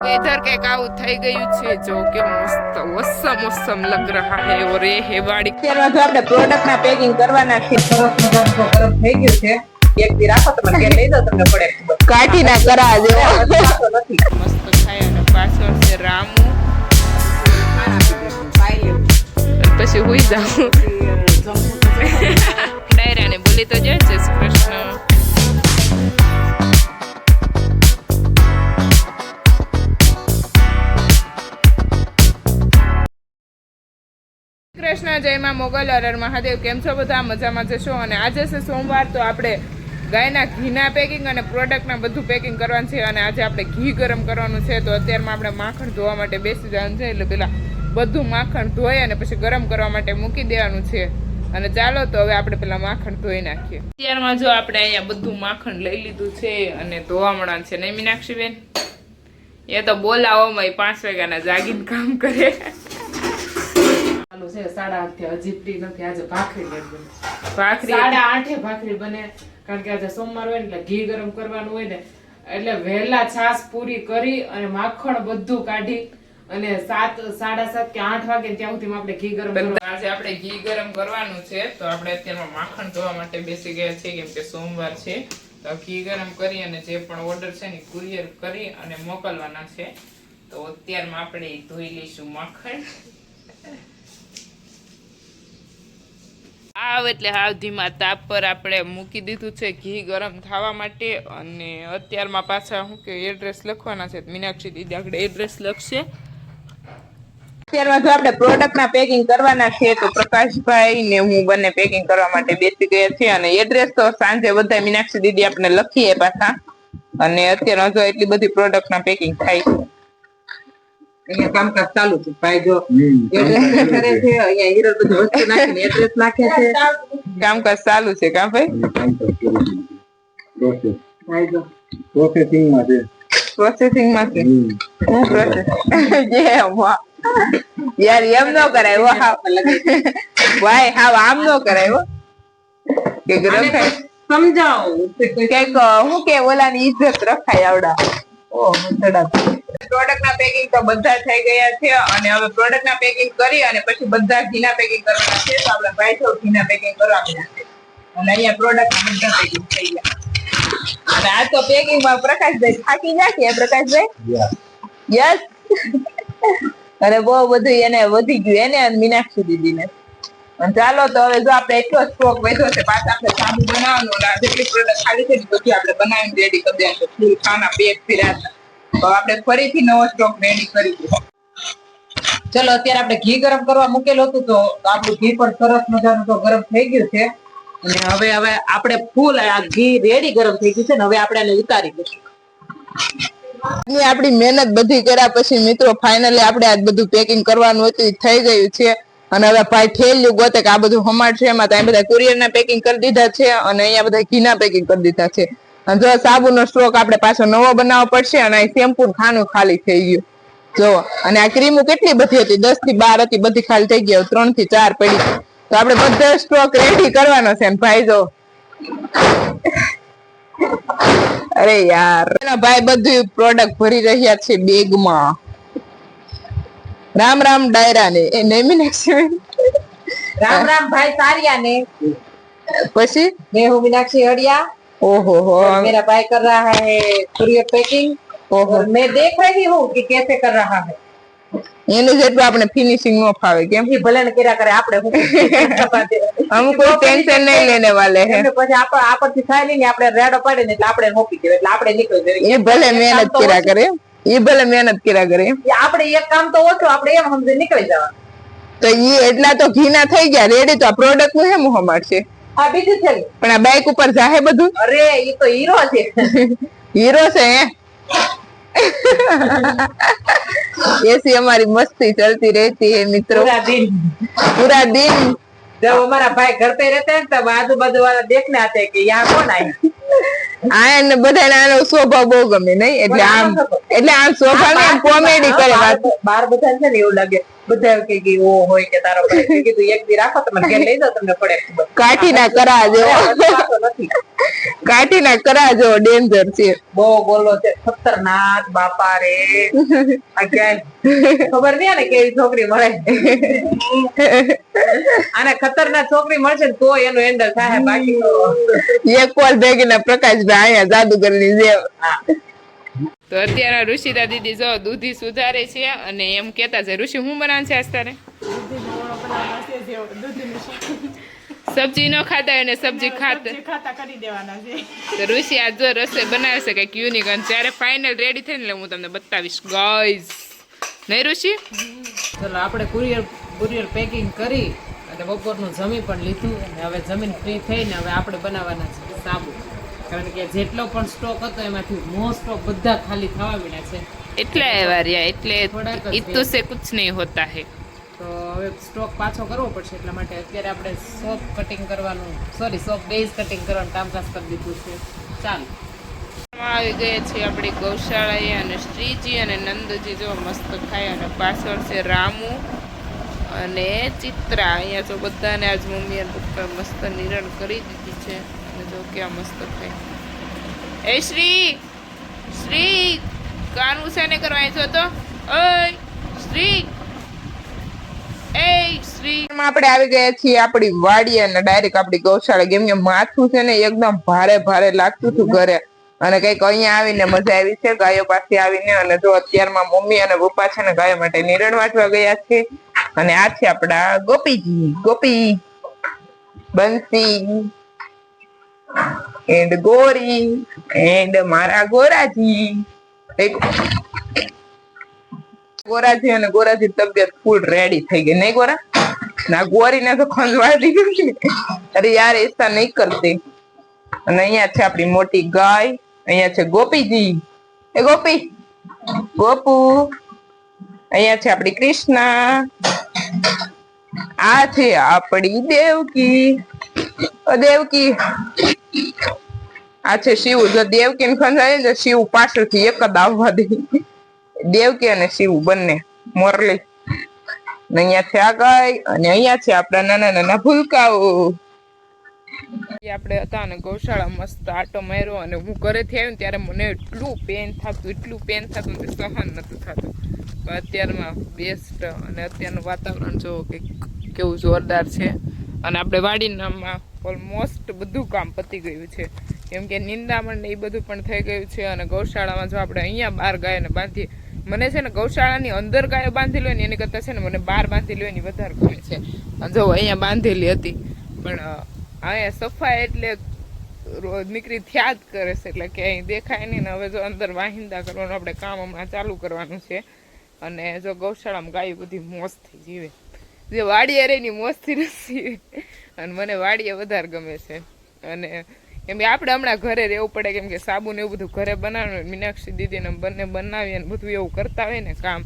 weather के का થઈ ગયું છે જો કે મસ્ત ઓસમ ઓસમ લગ રહા હે और ये है वाड़ी અત્યારમાં જો આપણે પ્રોડક્ટ ના પેકિંગ કરવાના છે સરસ મજાનું તો ગરમ થઈ ગયું છે એક દી રાખો તો મને લઈ દો તમને પડે કાઠી ના કરા જેવો નથી મસ્ત થાય અને પાછળ છે રામુ પછી હુઈ જાઉં ડાયરાને બોલી તો જય શ્રી કૃષ્ણ કૃષ્ણ જય માં મોગલ હર મહાદેવ કેમ છો બધા મજામાં જશો અને આજે છે સોમવાર તો આપણે ગાયના ઘીના પેકિંગ અને પ્રોડક્ટના બધું પેકિંગ કરવાનું છે અને આજે આપણે ઘી ગરમ કરવાનું છે તો અત્યારમાં આપણે માખણ ધોવા માટે બેસી જવાનું છે એટલે પેલા બધું માખણ ધોઈ અને પછી ગરમ કરવા માટે મૂકી દેવાનું છે અને ચાલો તો હવે આપણે પેલા માખણ ધોઈ નાખીએ અત્યારમાં જો આપણે અહીંયા બધું માખણ લઈ લીધું છે અને ધોવા મળવાનું છે નહીં મીનાક્ષીબેન એ તો બોલાવોમાં 5 વાગ્યાના જાગીને કામ કરે છે 8:30 હજી ફ્રી નથી આજે ભાખરી બને ભાખરી 8:30 ભાખરી બને કારણ કે આજે સોમવાર હોય ને એટલે ઘી ગરમ કરવાનું હોય ને એટલે વહેલા છાશ પૂરી કરી અને માખણ બધું કાઢી અને 7, 7:30 કે 8 વાગે ત્યાં સુધી આપણે ઘી ગરમ કરવાનું આજે આપણે ઘી ગરમ કરવાનું છે તો આપણે અત્યારમાં માખણ ધોવા માટે બેસી ગયા છીએ કેમ કે સોમવાર છે તો ઘી ગરમ કરી અને જે પણ ઓર્ડર છે ને કુરિયર કરી અને મોકલવાના છે તો અત્યારમાં આપણે ધોઈ લઈશું માખણ આવ એટલે હાવ ધીમા તાપ પર આપણે મૂકી દીધું છે ઘી ગરમ થવા માટે અને અત્યારમાં પાછા શું કે એડ્રેસ લખવાના છે મીનાક્ષી દીદી આગળ એડ્રેસ લખશે અત્યારમાં જો આપણે પ્રોડક્ટ ના પેકિંગ કરવાના છે તો પ્રકાશભાઈ ને હું બંને પેકિંગ કરવા માટે બેસી ગયા છે અને એડ્રેસ તો સાંજે બધા મીનાક્ષી દીદી આપણે લખીએ પાછા અને અત્યારમાં જો એટલી બધી પ્રોડક્ટ ના પેકિંગ થાય છે અહીંયા કામકાજ ચાલુ છે ભાઈ જો એડ્રેસ કરે છે અહીંયા હીરો બધી વસ્તુ નાખીને એડ્રેસ નાખે છે કામકાજ ચાલુ છે કા ભાઈ પ્રોસેસિંગ માં છે હું પ્રોસેસ જે યાર એમ નો કરાય વો હા ભાઈ હા આમ નો કરાય હો કે ગરમ થાય સમજાવો કઈક હું કે ઓલાની ઇજ્જત રખાય આવડા ઓ મતડા પ્રોડક્ટ ના પેકિંગ તો બધા થઈ ગયા છે અને હવે પ્રોડક્ટ ના પેકિંગ કરી અને પછી બધા ઘીના પેકિંગ કરવાના છે તો આપણે ભાઈ તો ઘીના પેકિંગ કરવાના છે અને અહીંયા પ્રોડક્ટ ના બધા પેકિંગ થઈ ગયા અને આ તો પેકિંગ માં પ્રકાશભાઈ થાકી જાય પ્રકાશભાઈ યસ અરે બહુ બધું એને વધી ગયું એને અને મીનાક્ષી દીદી ને ચાલો તો હવે જો આપણે એટલો સ્ટોક વધ્યો છે પાછા આપણે સાબુ બનાવવાનું અને જેટલી પ્રોડક્ટ ખાલી છે ને પછી આપણે બનાવીને રેડી કરી દેવાનું ફૂલ ખાના પેક ફિરાતા તો આપણે ફરીથી નવો સ્ટોક રેડી કરી દઈશું ચલો અત્યારે આપણે ઘી ગરમ કરવા મૂકેલું હતું તો આપણું ઘી પણ સરસ મજાનું તો ગરમ થઈ ગયું છે અને હવે આપણે ફૂલ આ ઘી રેડી ગરમ થઈ ગયું છે ને હવે આપણે એને ઉતારી દઈશું આપણી મહેનત બધી કર્યા પછી મિત્રો ફાઇનલી આપણે આ બધું પેકિંગ કરવાનું હતું થઈ ગયું છે અને હવે ભાઈ ઠેલ્યું ગોતે કે આ બધું હમાડ છે એમાં ત્યાં બધા કુરિયર ના પેકિંગ કરી દીધા છે અને અહીંયા બધા ઘીના પેકિંગ કરી દીધા છે અને જો સાબુનો સ્ટોક આપણે પાછો નવો બનાવવો પડશે અને શેમ્પુ ખાનું ખાલી થઈ ગયું જો અને આ ક્રીમો કેટલી બધી હતી 10 થી 12 હતી બધી ખાલી થઈ ગઈ 3 થી 4 પડી તો આપણે બધા સ્ટોક રેડી કરવાનો છે ભાઈ જો અરે યાર એના ભાઈ બધું પ્રોડક્ટ ભરી રહ્યા છે બેગમાં રામ રામ ડાયરા ને એ નહીં મીનાક્ષી રામ રામ ભાઈ सारिया ने પછી मैं हूँ मीनाक्षी हड़िया ओहो हो मेरा भाई कर रहा है कुरियर पैकिंग और मैं देख रही हूँ कि कैसे कर रहा है એને જેટલું આપણે ફિનિશિંગ નો ફાવે કેમ કે ભલે ને કર્યા કરે આપણે હમ કોઈ ટેન્શન નહીં લેને વાલે હે પછી આપણથી થાય નહીં આપણે રેડો પડે ને એટલે આપણે મોપી દેવે એટલે આપણે નીકળી જઈએ એ ભલે મહેનત કર્યા કરે આપણે એક કામ તો ઓછો આપણે એમ સમજે નીકળી જવા તો ઈ એટલા તો ઘીના થઈ ગયા રેડી તો આ પ્રોડક્ટ નું હે મોહમાડ છે આ બીજું છે પણ આ બાઈક ઉપર જાહે બધું અરે ઈ તો હીરો છે હીરો છે ऐसी हमारी मस्ती चलती रहती है मित्रों पूरा दिन जब हमारा भाई घर पे रहते हैं तब आजू बाजू वाला देखने आते हैं कि यहाँ कौन आया ने बधाने आनो स्वभाव બહુ ગમે નહીં એટલે આમ સ્વભાવ ને કોમેડી કરે વાત બાર બધા છે ને એવું લાગે બધા એવું કે ઓ હોય કે તારો ભાઈ મેં કીધું એક દી રાખો તમે ઘેર લઈ જાઓ તમને પડે ખબર કાઠીના કરા જો નથી કાઠીના કરા જો ડેન્જર છે બહુ બોલો છે ખતરનાક બાપા રે આ ક્યાંય ખબર નહીં ને કેવી છોકરી મળે આને ખતરનાક છોકરી મળશે ને તો એનું હેન્ડલ થાય બાકી તો એક વાર ભેગીના પ્રકાશભાઈ અહીંયા જાદુગરની જેમ તો અત્યારે ઋષિતા દીદી જો દૂધી સુધારે છે અને એમ કહેતા છે ઋષિ હું બનાવશે આજ તારે સબ્જી ન ખાતા હોય ને સબ્જી ખાતા કરી દેવાના છે તો ઋષિ આજ જો રસોઈ બનાવે છે કંઈક યુનિક અને જ્યારે ફાઇનલ રેડી થઈને એટલે હું તમને બતાવીશ ગાઈઝ નહીં ઋષિ ચલો આપણે કુરિયર પેકિંગ કરી અને બપોરનું જમી પણ લીધું અને હવે જમીન ફ્રી થઈને હવે આપણે બનાવવાના છે સાબુ કારણ કે જેટલો પણ સ્ટોક હતો એમાંથી મોસ્ટ ઓફ બધા ખાલી થવા મળ્યા છે એટલે વારિયા એટલે ઇત્તુ સે કુછ નહીં હોતા હે તો હવે સ્ટોક પાછો કરવો પડશે એટલા માટે અત્યારે આપણે સોપ કટિંગ કરવાનું સોપ બેઝ કટિંગ કરવાનું કામકાજ કરી દીધું છે ચાલો આવી ગયા છે આપણી ગૌશાળાએ અને શ્રીજી અને નંદજી જો મસ્ત ખાય અને પાછળ છે રામુ અને ચિત્રા અહીંયા જો બધાને આજ મમ્મીએ પપ્પા મસ્ત નિરણ કરી દીધી છે અને જો ક્યાં મસ્ત ખાય એ શ્રી કાનું છે ને કરવા છો તો ઓય શ્રી આપણે આવી ગયા છીએ આપણી વાડી અને ડાયરેક્ટ આપણી ગૌશાળા કેમ કે માથું છે ને એકદમ ભારે ભારે લાગતું હતું ઘરે અને કઈક અહીંયા આવીને મજા આવી છે ગાયો પાસે આવીને અને જો અત્યારમાં મમ્મી અને પપ્પા છે ને ગાયો માટે નિરણ વાટવા ગયા છે અને આ છે આપડા ગોપી બંસી એન્ડ ગોરી એન્ડ મારા ગોરાજી ગોરાજી અને ગોરાજી તબિયત ફૂલ રેડી થઈ ગઈ નહીં ગોરા ના ગોરીને તો ખંજવાળી દીધું અરે યાર એસા નહીં કરતી અને અહીંયા છે આપણી મોટી ગાય અહીંયા છે ગોપીજી એ ગોપી ગોપુ અહીંયા છે આપણી કૃષ્ણા આ છે આપણી દેવકી દેવકી આ છે શિવ જો દેવકી ને ખંજાય તો શિવ પાછળથી એક જ આવવા દે દેવકી અને શિવ બંને મોરલી અહીંયા છે આ ગાય અને અહીંયા છે આપણા નાના નાના ભૂલકાઓ આપણે હતા અને ગૌશાળા મસ્ત આટો માર્યો અને હું ઘરેથી આવ્યું ત્યારે મને એટલું પેન થતું તે સહન નતું થતું પણ અત્યારમાં બેસ્ટ અને અત્યારનું વાતાવરણ જો કે કેવું જોરદાર છે અને આપણે વાડીનામાં ઓલમોસ્ટ બધું કામ પતી ગયું છે કેમ કે નિંદામણ ને એ બધું પણ થઈ ગયું છે અને ગૌશાળામાં જો આપણે અહીંયા 12 ગાયોને બાંધીએ મને છે ને ગૌશાળાની અંદર ગાયો બાંધી લો ને એની કરતાં છે ને મને બહાર બાંધી લો એની વધારે ગમે છે અને જો અહીંયા બાંધેલી હતી પણ અહીંયા સફાઈ એટલે નીકળી થયા જ કરે છે એટલે કે અહીં દેખાય નહીં ને હવે જો અંદર વાહિંદા કરવાનું આપણે કામ હમણાં ચાલુ કરવાનું છે અને જો ગૌશાળામાં ગાયો બધી મોજથી જીવે જે વાડીએ રહીની મોજથી નથી અને મને વાડીએ વધારે ગમે છે અને કેમ કે આપણે હમણાં ઘરે રહેવું પડે કેમ કે સાબુ ને એવું બધું ઘરે બનાવવાનું મીનાક્ષી દીદીને બંને બનાવીએ અને બધું એવું કરતા હોય ને કામ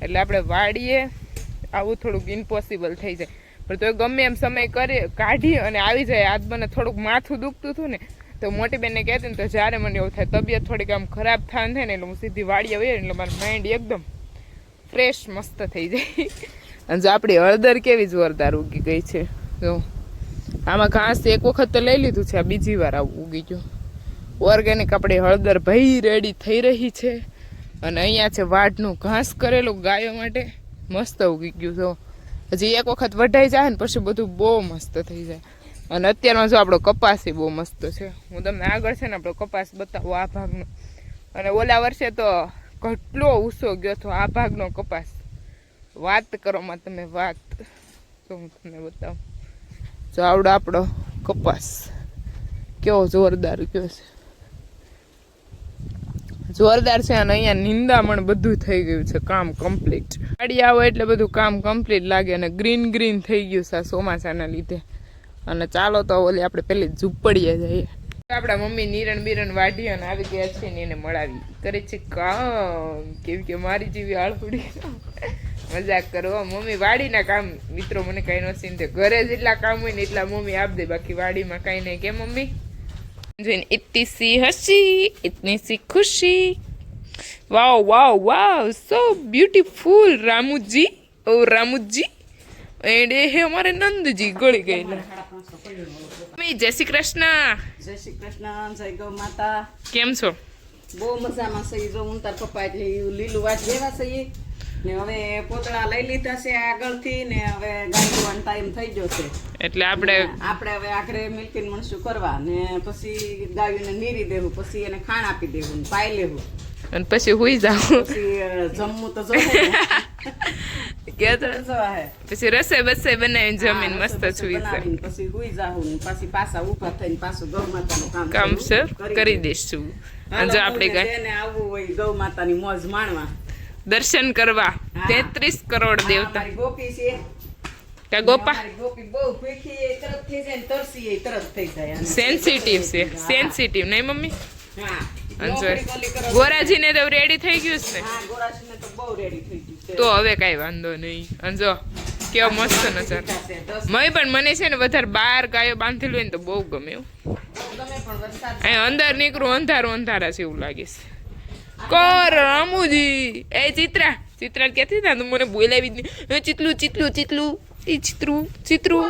એટલે આપણે વાડીએ આવું થોડુંક ઇમ્પોસિબલ થઈ જાય પણ તો ગમે એમ સમય કરી કાઢી અને આવી જાય આજ મને થોડુંક માથું દુખતું હતું ને તો મોટી બેનને કહેતી ને તો જ્યારે મને એવું થાય તબિયત થોડીક આમ ખરાબ થાય ને એટલે હું સીધી વાડીએ વહી એટલે મારું માઇન્ડ એકદમ ફ્રેશ મસ્ત થઈ જાય અને જો આપણી હળદર કેવી જોરદાર ઉગી ગઈ છે જો આમાં ઘાસ એક વખત તો લઈ લીધું છે આ બીજી વાર આવું ઉગી ગયું ઓર્ગેનિક આપણી હળદર ભાઈ રેડી થઈ રહી છે અને અહીંયા છે વાડનું ઘાસ કરેલું ગાયો માટે મસ્ત ઉગી ગયું જો હજી એક વખત વઢાઈ જાય ને પછી બધું બહુ મસ્ત થઈ જાય અને અત્યારમાં જો આપણો કપાસ બહુ મસ્ત છે હું તમને આગળ છે ને આપણો કપાસ બતાવું આ ભાગનો અને ઓલા વર્ષે તો કેટલો ઊંચો ગયો હતો આ ભાગનો કપાસ વાત કરોમાં તમે વાત તો હું તમને બતાવું જો આવડો આપણો કપાસ કેવો જોરદાર ગયો છે જોરદાર છે અને અહીંયા નિંદામણ બધું થઈ ગયું છે કામ કમ્પ્લીટ ગાડી આવે એટલે બધું કામ કમ્પ્લીટ લાગે અને ગ્રીન ગ્રીન થઈ ગયું છે ચોમાસાના લીધે અને ચાલો તો ઓલી આપણે પેલી ઝૂંપડીએ જઈએ આપણા મમ્મી નિરણ બિરણ વાઢી અને આવી ગયા છે ને એને મળાવી કરે છે કામ કેમ કે મારી જેવી આળફુડી મજાક કરો મમ્મી વાડીના કામ મિત્રો મને કઈ ન ચિંતે ઘરે જેટલા કામ હોય ને એટલા મમ્મી આપ દે બાકી વાડીમાં કઈ નહીં કે મમ્મી જોઈને ઇતની સી હસી ઇતની સી ખુશી વાવ વાવ વાવ સો બ્યુટીફુલ રામુજી और रामू जी एंड ये है हमारे नंद जी गળી ગયેલા મમ્મી જય શ્રી કૃષ્ણ જય શ્રી કૃષ્ણ જય ગૌ માતા કેમ છો બહુ મજામાં છે જો હું તાર પપ્પા એટલે લીલું વાટ લેવા છે ને હવે પોતળા લઈ લીધા છે આગળથી ને હવે ગાય દોવાનો ટાઈમ થઈ ગયો છે એટલે આપણે હવે આખરે મિલ્કિંગ મણસું કરવા ને પછી ગાયોને નીરી દેવું પછી એને ખાણ આપી દેવું ને પાઈ લેવું અને પછી હુઈ જાવ પછી જમવું તો જોઈએ કે તો જોવા પછી રસોઈ બસોઈ બનાવીને જમીન મસ્ત સુઈ જાય પછી હુઈ જાવું ને પછી પાછા ઊભા થઈને પાછું ગૌ માતાનું કામ સર કરી દઈશું અને જો આપણે ગાય એને આવવું હોય ગૌ માતાની મોજ માણવા દર્શન કરવા 33 કરોડ દેવતા મારી ગોપી છે કે ગોપા મારી ગોપી બહુ ભૂખી એ તરત થઈ જાય ને તરસી એ તરત થઈ જાય અને સેન્સિટિવ છે સેન્સિટિવ નહીં મમ્મી હા અને નોકરી ગોલી કરો ગોરાજીને તો રેડી થઈ ગયું છે ને હા ગોરાજીને તો બહુ રેડી થઈ ગયું છે તો હવે કઈ વાંધો નહીં અને જો કેવો મસ્ત નજર મય પણ મને છે ને વધારે બહાર ગાયો બાંધેલું હોય ને તો બહુ ગમે એવું ગમે પણ વરસાદ અહીં અંદર નીકળું અંધારા છે એવું લાગે છે કર રામુજી એ ચિત્રા ક્યાંથી ના તું મને બોલાવી જ નહીં ચિતલું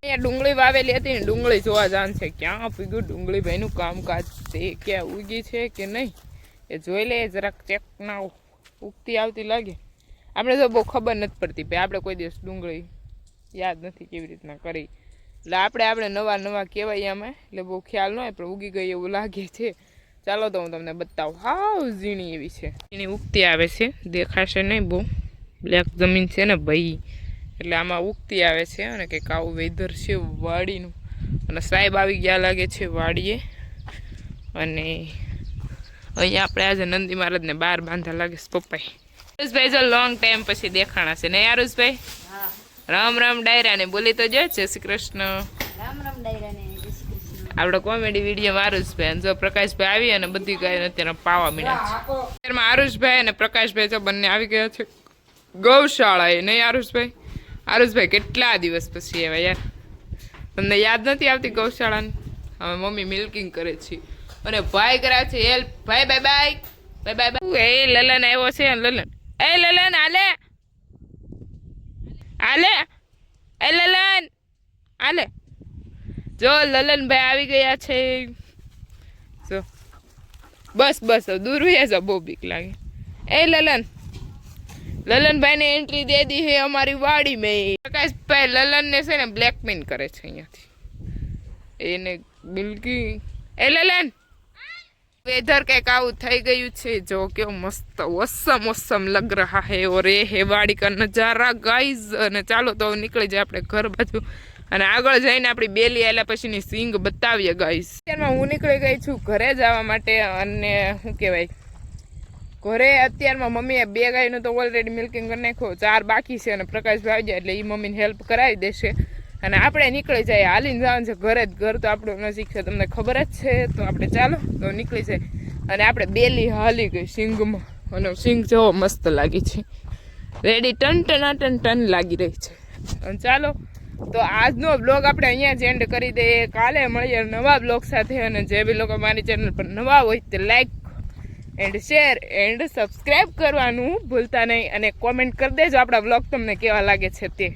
અહીંયા ડુંગળી વાવેલી હતી ને ડુંગળી જોવા જાણ છે ક્યાં પીગું ડુંગળી ભાઈનું કામકાજ છે ક્યાં ઉગી છે કે નહીં એ જોઈ લે જરાક ચેક ના ઉગતી આવતી લાગે આપણે તો બહુ ખબર નથી પડતી ભાઈ આપણે કોઈ દિવસ ડુંગળી યાદ નથી કેવી રીતના કરી એટલે આપણે નવા કહેવાય આમાં એટલે બહુ ખ્યાલ ન હોય પણ ઉગી ગઈ એવું લાગે છે ચાલો તો હું તમને બતાવું હાવ ઝીણી એવી છે એની ઉગતી આવે છે દેખાશે નહીં બહુ બ્લેક જમીન છે ને ભાઈ એટલે આમાં ઉગતી આવે છે અને કંઈક આવું વેધર છે વાડીનું અને સાહેબ આવી ગયા લાગે છે વાડીએ અને અહીંયા આપણે આજે નંદી મહારાજને બહાર બાંધા લાગે છે પપ્પાએ આરુષભાઈ જો લોંગ ટાઈમ પછી દેખાણા છે નહીં આરુષભાઈ રામ રામ ડાયરા ને બોલી તો જો જય શ્રી કૃષ્ણ રામ રામ ડાયરા ને જય શ્રી કૃષ્ણ આપણે કોમેડી વિડીયો આરુષભાઈ જો પ્રકાશભાઈ આવી અને બધી ગાય અત્યારે પાવા મીડ્યા છે અત્યારમાં આરુષભાઈ અને પ્રકાશભાઈ તો બંને આવી ગયા છે ગૌશાળાએ નહીં આરુષભાઈ કેટલા દિવસ પછી આવ્યા યાર તમને યાદ નથી આવતી ગૌશાળાની હવે મમ્મી મિલ્કિંગ કરે છે અને ભાઈ કરાવે છે હેલ્પ ભાઈ બાય એ લલન આવ્યો છે લલન આલે જો લલનભાઈ આવી ગયા છે જો બસ દૂર હોય છે બહુ બીક લાગે એ લલનભાઈ ને એન્ટ્રી દે દી હે અમારી વાડી में પ્રકાશભાઈ લલન ને છે ને બ્લેકમેલ કરે છે અહીંયાથી એને બિલકી એ લલન वेदर कैक आउट થઈ ગયું છે જો કેવો મસ્ત ઓસમ લગ रहा है और ये है वाड़ी का नजारा गाइस અને ચાલો તો નીકળી જાય આપણે ઘર બાજુ અને આગળ જઈને આપણી બેલી આલ્યા પછીની સિંગ બતાવીએ ગાઈસ અત્યારમાં હું નીકળી ગઈ છું ઘરે જવા માટે અને શું કહેવાય ઘરે અત્યારમાં મમ્મીએ 2 ગાયનું તો ઓલરેડી મિલ્કિંગ કરી નાખ્યો 4 બાકી છે અને પ્રકાશભાઈ આવી જાય એટલે એ મમ્મીને હેલ્પ કરાવી દેશે અને આપણે નીકળી જાય હાલીને જવાનું છે ઘર તો આપણું નજીક છે તમને ખબર જ છે તો આપણે ચાલો તો નીકળી જાય અને આપણે બેલી હાલી ગઈ સિંગમાં અને સિંગ જેવો મસ્ત લાગી છે રેડી ટન લાગી રહી છે અને ચાલો તો આજનો બ્લોગ આપણે અહીંયા જ એન્ડ કરી દઈએ કાલે મળીએ નવા બ્લોગ સાથે અને જે બી લોકો મારી ચેનલ પર નવા હોય તે like and share and subscribe કરવાનું ભૂલતા નહીં અને કોમેન્ટ કરી દેજો આપણા બ્લોગ તમને કેવા લાગે છે તે